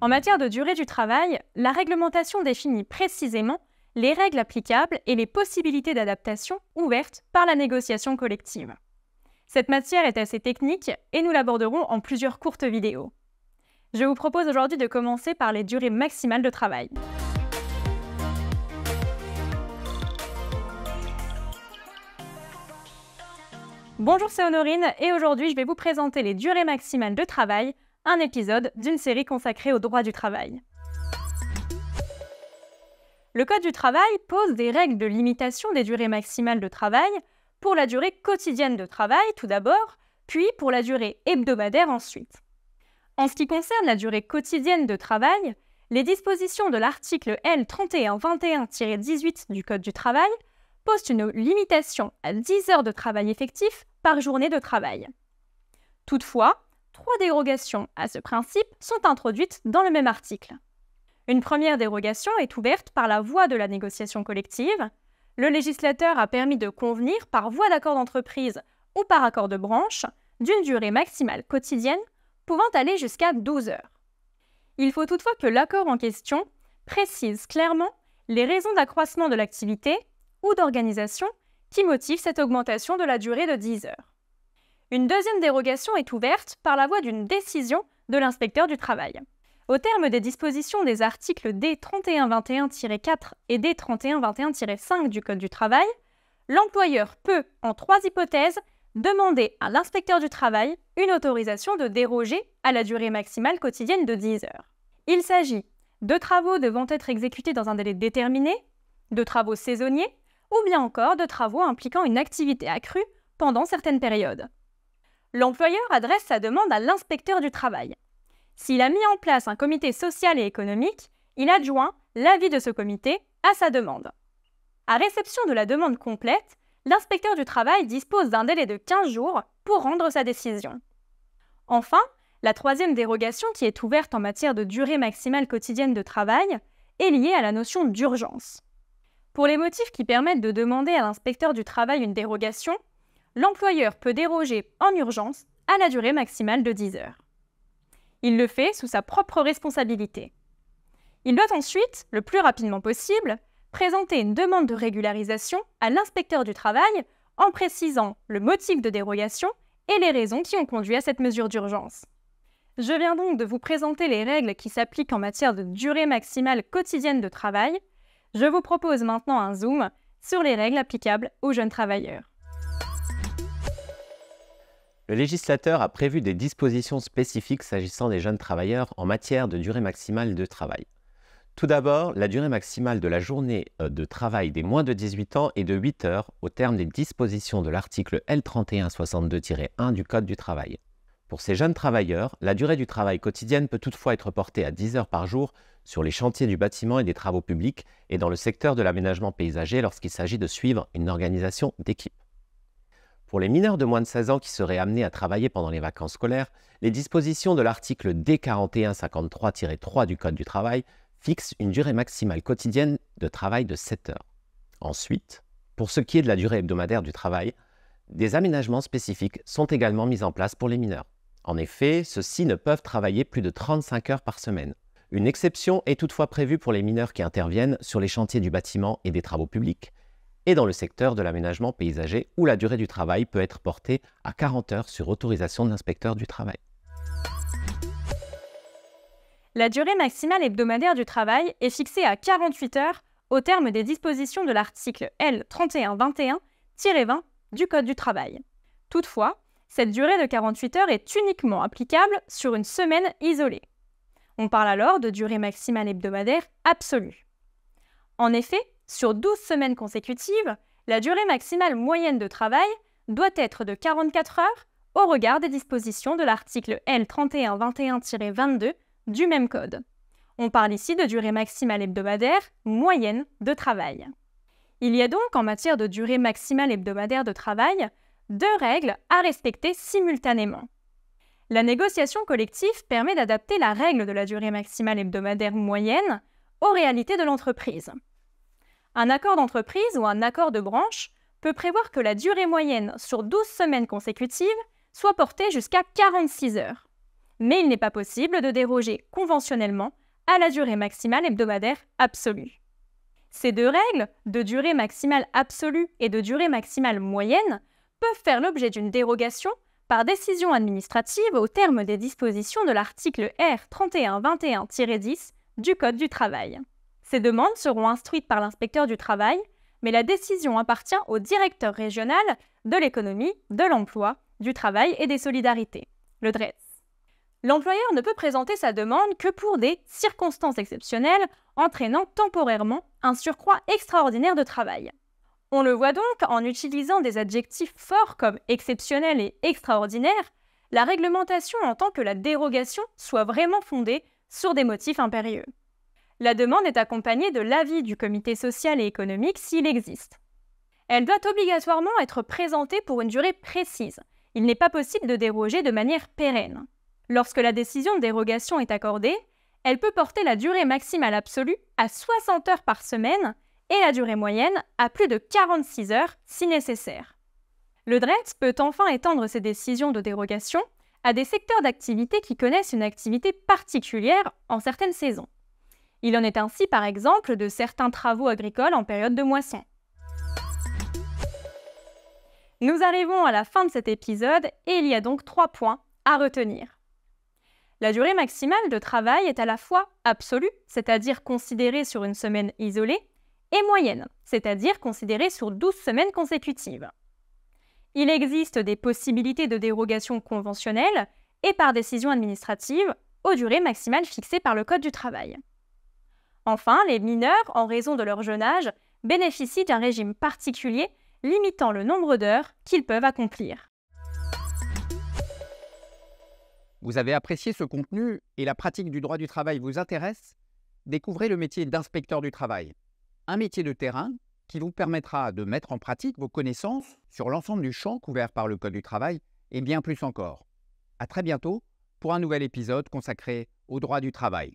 En matière de durée du travail, la réglementation définit précisément les règles applicables et les possibilités d'adaptation ouvertes par la négociation collective. Cette matière est assez technique et nous l'aborderons en plusieurs courtes vidéos. Je vous propose aujourd'hui de commencer par les durées maximales de travail. Bonjour, c'est Honorine et aujourd'hui je vais vous présenter les durées maximales de travail, un épisode d'une série consacrée au droit du travail. Le Code du travail pose des règles de limitation des durées maximales de travail pour la durée quotidienne de travail tout d'abord, puis pour la durée hebdomadaire ensuite. En ce qui concerne la durée quotidienne de travail, les dispositions de l'article L. 3121-18 du Code du travail posent une limitation à 10 heures de travail effectif par journée de travail. Toutefois, 3 dérogations à ce principe sont introduites dans le même article. Une première dérogation est ouverte par la voie de la négociation collective. Le législateur a permis de convenir par voie d'accord d'entreprise ou par accord de branche d'une durée maximale quotidienne pouvant aller jusqu'à 12 heures. Il faut toutefois que l'accord en question précise clairement les raisons d'accroissement de l'activité ou d'organisation qui motivent cette augmentation de la durée de 10 heures. Une deuxième dérogation est ouverte par la voie d'une décision de l'inspecteur du travail. Au terme des dispositions des articles D. 3121-4 et D. 3121-5 du Code du travail, l'employeur peut, en 3 hypothèses, demander à l'inspecteur du travail une autorisation de déroger à la durée maximale quotidienne de 10 heures. Il s'agit de travaux devant être exécutés dans un délai déterminé, de travaux saisonniers, ou bien encore de travaux impliquant une activité accrue pendant certaines périodes. L'employeur adresse sa demande à l'inspecteur du travail. S'il a mis en place un comité social et économique, il adjoint l'avis de ce comité à sa demande. À réception de la demande complète, l'inspecteur du travail dispose d'un délai de 15 jours pour rendre sa décision. Enfin, la troisième dérogation qui est ouverte en matière de durée maximale quotidienne de travail est liée à la notion d'urgence. Pour les motifs qui permettent de demander à l'inspecteur du travail une dérogation, l'employeur peut déroger en urgence à la durée maximale de 10 heures. Il le fait sous sa propre responsabilité. Il doit ensuite, le plus rapidement possible, présenter une demande de régularisation à l'inspecteur du travail en précisant le motif de dérogation et les raisons qui ont conduit à cette mesure d'urgence. Je viens donc de vous présenter les règles qui s'appliquent en matière de durée maximale quotidienne de travail. Je vous propose maintenant un zoom sur les règles applicables aux jeunes travailleurs. Le législateur a prévu des dispositions spécifiques s'agissant des jeunes travailleurs en matière de durée maximale de travail. Tout d'abord, la durée maximale de la journée de travail des moins de 18 ans est de 8 heures au terme des dispositions de l'article L. 3162-1 du Code du travail. Pour ces jeunes travailleurs, la durée du travail quotidienne peut toutefois être portée à 10 heures par jour sur les chantiers du bâtiment et des travaux publics et dans le secteur de l'aménagement paysager lorsqu'il s'agit de suivre une organisation d'équipe. Pour les mineurs de moins de 16 ans qui seraient amenés à travailler pendant les vacances scolaires, les dispositions de l'article D. 4153-3 du Code du travail fixent une durée maximale quotidienne de travail de 7 heures. Ensuite, pour ce qui est de la durée hebdomadaire du travail, des aménagements spécifiques sont également mis en place pour les mineurs. En effet, ceux-ci ne peuvent travailler plus de 35 heures par semaine. Une exception est toutefois prévue pour les mineurs qui interviennent sur les chantiers du bâtiment et des travaux publics, et dans le secteur de l'aménagement paysager où la durée du travail peut être portée à 40 heures sur autorisation de l'inspecteur du travail. La durée maximale hebdomadaire du travail est fixée à 48 heures au terme des dispositions de l'article L. 3121-20 du Code du travail. Toutefois, cette durée de 48 heures est uniquement applicable sur une semaine isolée. On parle alors de durée maximale hebdomadaire absolue. En effet, sur 12 semaines consécutives, la durée maximale moyenne de travail doit être de 44 heures au regard des dispositions de l'article L. 3121-22 du même code. On parle ici de durée maximale hebdomadaire moyenne de travail. Il y a donc en matière de durée maximale hebdomadaire de travail 2 règles à respecter simultanément. La négociation collective permet d'adapter la règle de la durée maximale hebdomadaire moyenne aux réalités de l'entreprise. Un accord d'entreprise ou un accord de branche peut prévoir que la durée moyenne sur 12 semaines consécutives soit portée jusqu'à 46 heures. mais il n'est pas possible de déroger conventionnellement à la durée maximale hebdomadaire absolue. Ces deux règles, de durée maximale absolue et de durée maximale moyenne, peuvent faire l'objet d'une dérogation par décision administrative au terme des dispositions de l'article R 3121-10 du Code du travail. Ces demandes seront instruites par l'inspecteur du travail, mais la décision appartient au directeur régional de l'économie, de l'emploi, du travail et des solidarités, le DRES. L'employeur ne peut présenter sa demande que pour des circonstances exceptionnelles entraînant temporairement un surcroît extraordinaire de travail. On le voit donc, en utilisant des adjectifs forts comme exceptionnel et extraordinaire, la réglementation entend que la dérogation soit vraiment fondée sur des motifs impérieux. La demande est accompagnée de l'avis du comité social et économique s'il existe. Elle doit obligatoirement être présentée pour une durée précise. Il n'est pas possible de déroger de manière pérenne. Lorsque la décision de dérogation est accordée, elle peut porter la durée maximale absolue à 60 heures par semaine et la durée moyenne à plus de 46 heures si nécessaire. Le DRES peut enfin étendre ses décisions de dérogation à des secteurs d'activité qui connaissent une activité particulière en certaines saisons. Il en est ainsi, par exemple, de certains travaux agricoles en période de moisson. Nous arrivons à la fin de cet épisode et il y a donc 3 points à retenir. La durée maximale de travail est à la fois absolue, c'est-à-dire considérée sur une semaine isolée, et moyenne, c'est-à-dire considérée sur 12 semaines consécutives. Il existe des possibilités de dérogation conventionnelle et par décision administrative aux durées maximales fixées par le Code du travail. Enfin, les mineurs, en raison de leur jeune âge, bénéficient d'un régime particulier limitant le nombre d'heures qu'ils peuvent accomplir. Vous avez apprécié ce contenu et la pratique du droit du travail vous intéresse? Découvrez le métier d'inspecteur du travail, un métier de terrain qui vous permettra de mettre en pratique vos connaissances sur l'ensemble du champ couvert par le Code du travail et bien plus encore. À très bientôt pour un nouvel épisode consacré au droit du travail.